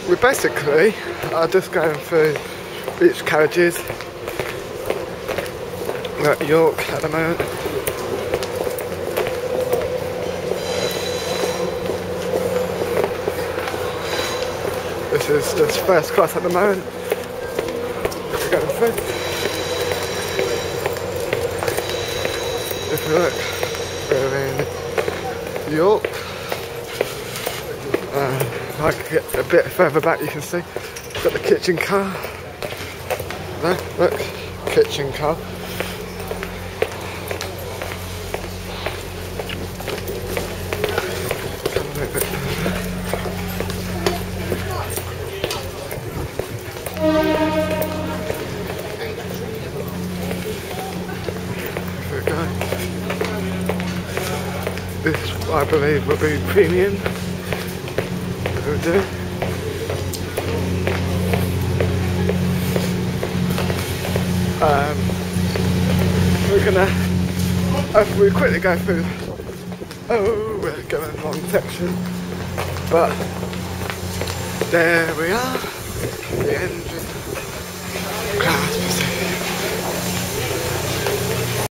we basically are just going through each carriages. We're at York at the moment. This is just first class at the moment. We're going through. If you look, we're in York. If I could get a bit further back, you can see got the kitchen car. There, look, kitchen car. Here we go. This, I believe, will be premium. We'll do. We're gonna, we quickly go through. Oh, we're going wrong section, but there we are. The engine.